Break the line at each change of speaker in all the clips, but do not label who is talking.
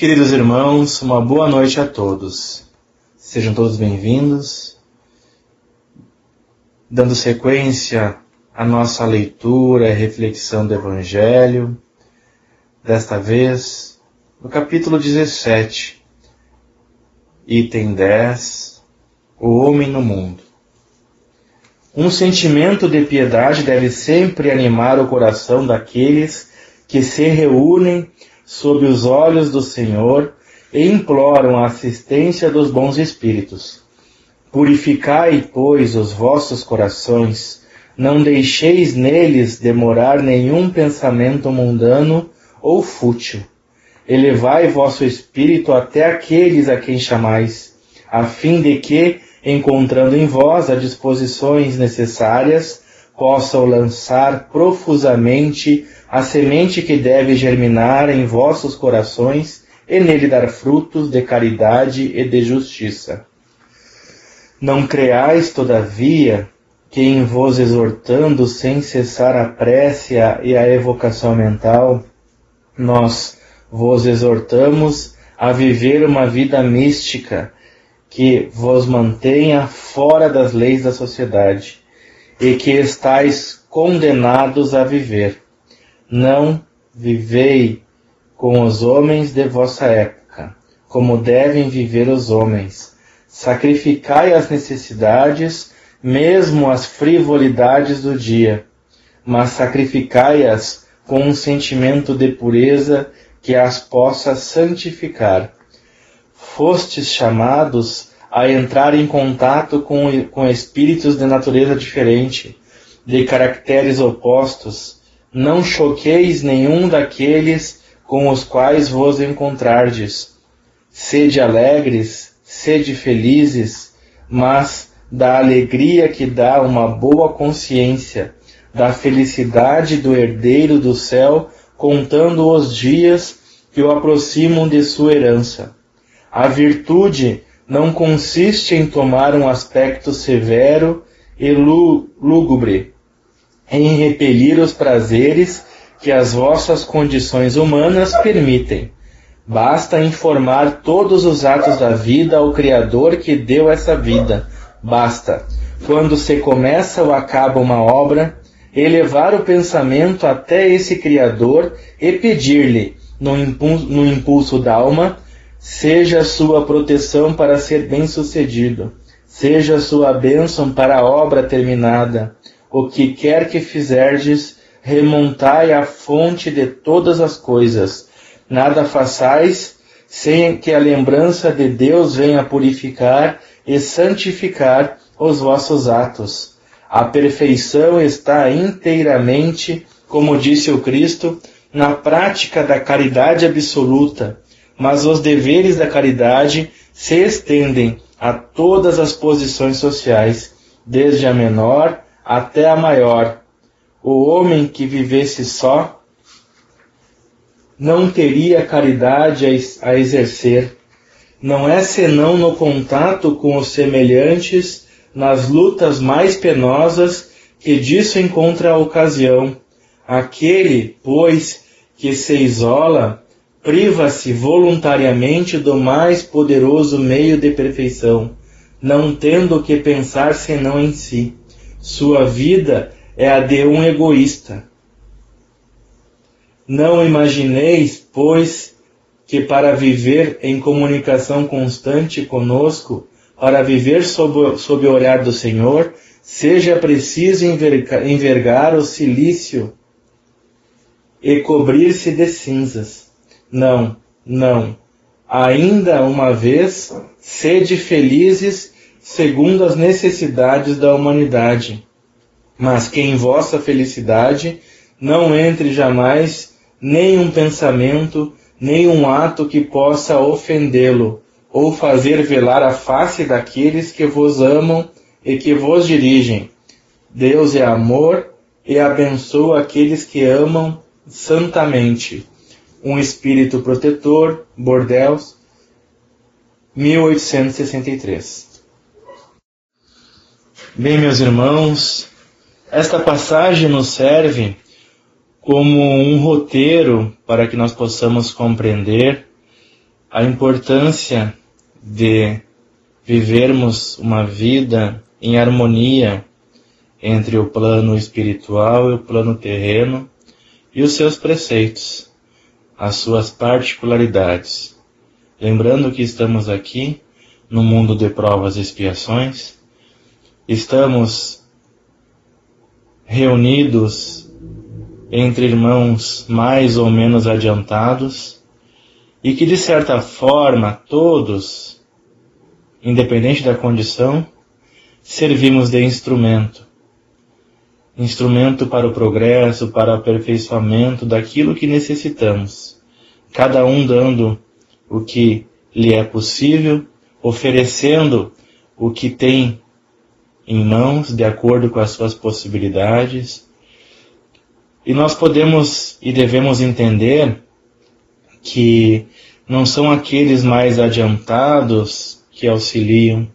Queridos irmãos, uma boa noite a todos. Sejam todos bem-vindos. Dando sequência à nossa leitura e reflexão do Evangelho, desta vez no capítulo 17, item 10, o homem no mundo. Um sentimento de piedade deve sempre animar o coração daqueles que se reúnem sob os olhos do Senhor e imploram a assistência dos bons espíritos. Purificai, pois, os vossos corações, não deixeis neles demorar nenhum pensamento mundano ou fútil. Elevai vosso espírito até aqueles a quem chamais, a fim de que, encontrando em vós as disposições necessárias, possam lançar profusamente a semente que deve germinar em vossos corações e nele dar frutos de caridade e de justiça. Não creais, todavia, que em vos exortando sem cessar a prece e a evocação mental, nós vos exortamos a viver uma vida mística que vos mantenha fora das leis da sociedade e que estáis condenados a viver. Não vivei com os homens de vossa época, como devem viver os homens. Sacrificai as necessidades, mesmo as frivolidades do dia, mas sacrificai-as com um sentimento de pureza que as possa santificar. Fostes chamados a entrar em contato com espíritos de natureza diferente, de caracteres opostos. Não choqueis nenhum daqueles com os quais vos encontrardes. Sede alegres, sede felizes, mas da alegria que dá uma boa consciência, da felicidade do herdeiro do céu, contando os dias que o aproximam de sua herança. A virtude não consiste em tomar um aspecto severo e lúgubre, em repelir os prazeres que as vossas condições humanas permitem. Basta informar todos os atos da vida ao Criador que deu essa vida. Basta, quando se começa ou acaba uma obra, elevar o pensamento até esse Criador e pedir-lhe, no impulso da alma, seja a sua proteção para ser bem-sucedido, seja a sua bênção para a obra terminada. O que quer que fizerdes, remontai à fonte de todas as coisas. Nada façais sem que a lembrança de Deus venha purificar e santificar os vossos atos. A perfeição está inteiramente, como disse o Cristo, na prática da caridade absoluta, mas os deveres da caridade se estendem a todas as posições sociais, desde a menor até a maior. O homem que vivesse só não teria caridade a exercer. Não é senão no contato com os semelhantes, nas lutas mais penosas, que disso encontra a ocasião. Aquele, pois, que se isola, priva-se voluntariamente do mais poderoso meio de perfeição, não tendo que pensar senão em si. Sua vida é a de um egoísta. Não imagineis, pois, que para viver em comunicação constante conosco, para viver sob o olhar do Senhor, seja preciso envergar o cilício e cobrir-se de cinzas. Não, não. Ainda uma vez, sede felizes segundo as necessidades da humanidade, mas que em vossa felicidade não entre jamais nenhum pensamento, nenhum ato que possa ofendê-lo, ou fazer velar a face daqueles que vos amam e que vos dirigem. Deus é amor e abençoa aqueles que amam santamente. Um Espírito Protetor, Bordeaux, 1863. Bem, meus irmãos, esta passagem nos serve como um roteiro para que nós possamos compreender a importância de vivermos uma vida em harmonia entre o plano espiritual e o plano terreno e os seus preceitos, as suas particularidades. Lembrando que estamos aqui no mundo de provas e expiações, estamos reunidos entre irmãos mais ou menos adiantados e que, de certa forma, todos, independente da condição, servimos de instrumento para o progresso, para o aperfeiçoamento daquilo que necessitamos, cada um dando o que lhe é possível, oferecendo o que tem em mãos, de acordo com as suas possibilidades. E nós podemos e devemos entender que não são aqueles mais adiantados que auxiliam,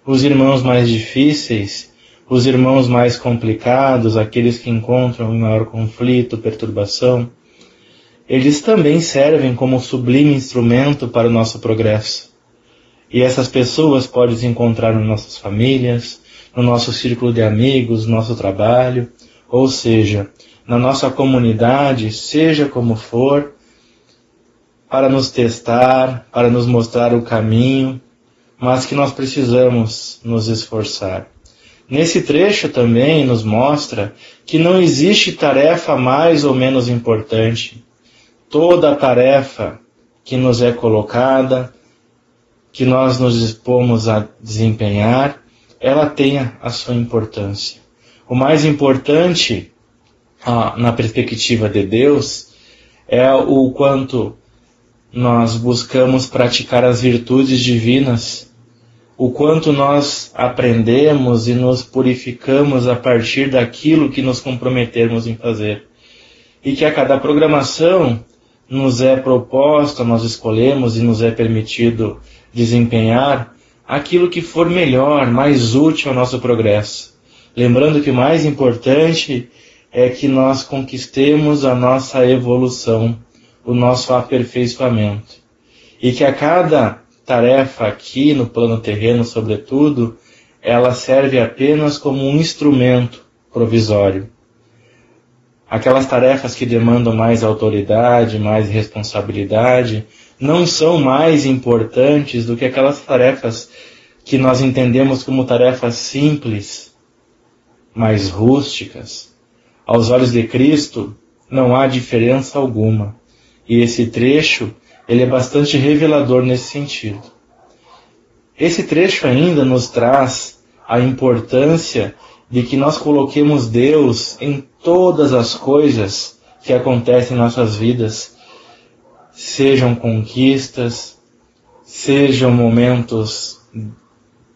os irmãos mais difíceis, os irmãos mais complicados, aqueles que encontram em maior conflito, perturbação, eles também servem como sublime instrumento para o nosso progresso. E essas pessoas podem se encontrar nas nossas famílias, no nosso círculo de amigos, no nosso trabalho, ou seja, na nossa comunidade, seja como for, para nos testar, para nos mostrar o caminho, mas que nós precisamos nos esforçar. Nesse trecho também nos mostra que não existe tarefa mais ou menos importante. Toda a tarefa que nos é colocada, que nós nos dispomos a desempenhar, ela tenha a sua importância. O mais importante, na perspectiva de Deus, é o quanto nós buscamos praticar as virtudes divinas, o quanto nós aprendemos e nos purificamos a partir daquilo que nos comprometermos em fazer. E que a cada programação nos é proposta, nós escolhemos e nos é permitido desempenhar aquilo que for melhor, mais útil ao nosso progresso. Lembrando que o mais importante é que nós conquistemos a nossa evolução, o nosso aperfeiçoamento. E que a cada tarefa aqui no plano terreno, sobretudo, ela serve apenas como um instrumento provisório. Aquelas tarefas que demandam mais autoridade, mais responsabilidade, não são mais importantes do que aquelas tarefas que nós entendemos como tarefas simples, mais rústicas. Aos olhos de Cristo, não há diferença alguma. E esse trecho, ele é bastante revelador nesse sentido. Esse trecho ainda nos traz a importância de que nós coloquemos Deus em todas as coisas que acontecem em nossas vidas, sejam conquistas, sejam momentos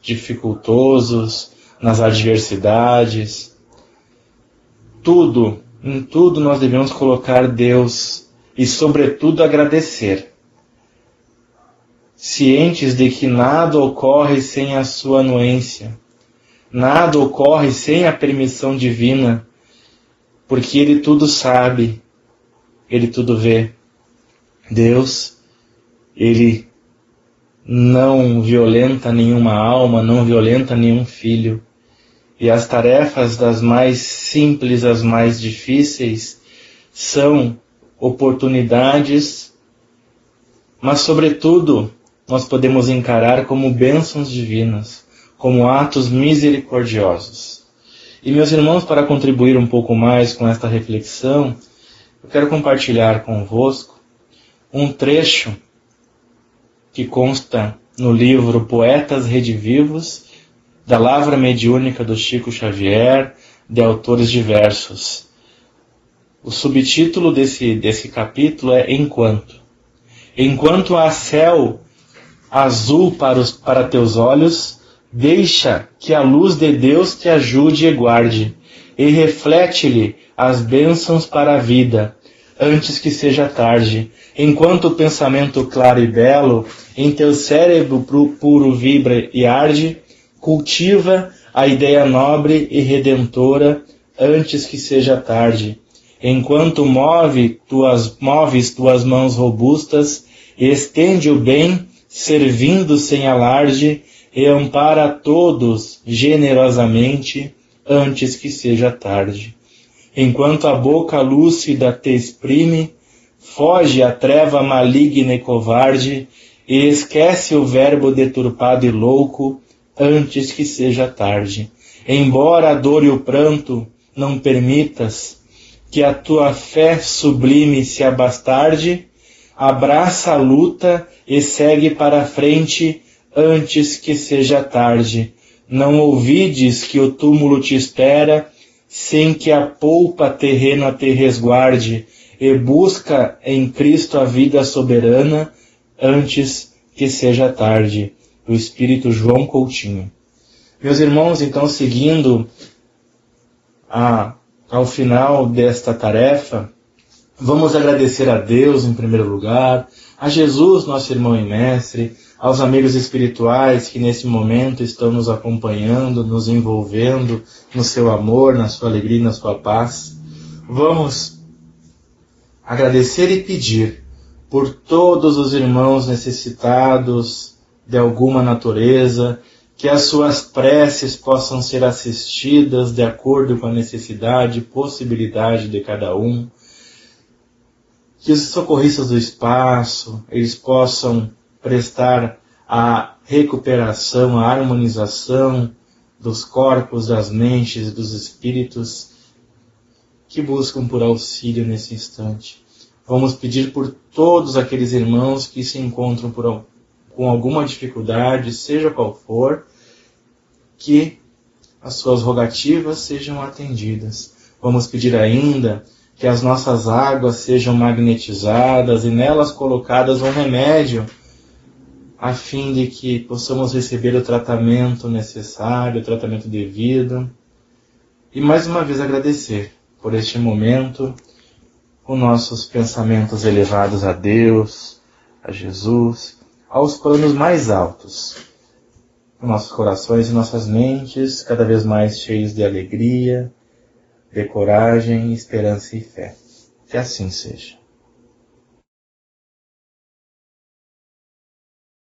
dificultosos, nas adversidades. Em tudo nós devemos colocar Deus e, sobretudo, agradecer, cientes de que nada ocorre sem a sua anuência, nada ocorre sem a permissão divina, porque Ele tudo sabe, Ele tudo vê. Deus, Ele não violenta nenhuma alma, não violenta nenhum filho. E as tarefas das mais simples às mais difíceis são oportunidades, mas sobretudo nós podemos encarar como bênçãos divinas, como atos misericordiosos. E meus irmãos, para contribuir um pouco mais com esta reflexão, eu quero compartilhar convosco um trecho que consta no livro Poetas Redivivos, da Lavra Mediúnica do Chico Xavier, de autores diversos. O subtítulo desse capítulo é Enquanto. Enquanto há céu azul para teus olhos, deixa que a luz de Deus te ajude e guarde, e reflete-lhe as bênçãos para a vida, antes que seja tarde. Enquanto o pensamento claro e belo em teu cérebro puro vibra e arde, cultiva a ideia nobre e redentora, antes que seja tarde. Enquanto moves tuas mãos robustas estende o bem, servindo sem alarde, e ampara a todos generosamente, antes que seja tarde. Enquanto a boca lúcida te exprime, foge a treva maligna e covarde, e esquece o verbo deturpado e louco, antes que seja tarde. Embora a dor e o pranto não permitas que a tua fé sublime se abastarde, abraça a luta e segue para a frente, antes que seja tarde. Não ouvides que o túmulo te espera, sem que a polpa terrena te resguarde, e busca em Cristo a vida soberana, antes que seja tarde. O Espírito João Coutinho. Meus irmãos, então, seguindo ao final desta tarefa, vamos agradecer a Deus em primeiro lugar, a Jesus, nosso irmão e mestre, aos amigos espirituais que nesse momento estão nos acompanhando, nos envolvendo no seu amor, na sua alegria e na sua paz. Vamos agradecer e pedir por todos os irmãos necessitados de alguma natureza, que as suas preces possam ser assistidas de acordo com a necessidade e possibilidade de cada um, que os socorristas do espaço, eles possam prestar a recuperação, a harmonização dos corpos, das mentes, dos espíritos que buscam por auxílio nesse instante. Vamos pedir por todos aqueles irmãos que se encontram com alguma dificuldade, seja qual for, que as suas rogativas sejam atendidas. Vamos pedir ainda que as nossas águas sejam magnetizadas e nelas colocadas um remédio, a fim de que possamos receber o tratamento necessário, o tratamento devido. E mais uma vez agradecer por este momento, com nossos pensamentos elevados a Deus, a Jesus, aos planos mais altos, com nossos corações e nossas mentes cada vez mais cheios de alegria, de coragem, esperança e fé. Que assim seja.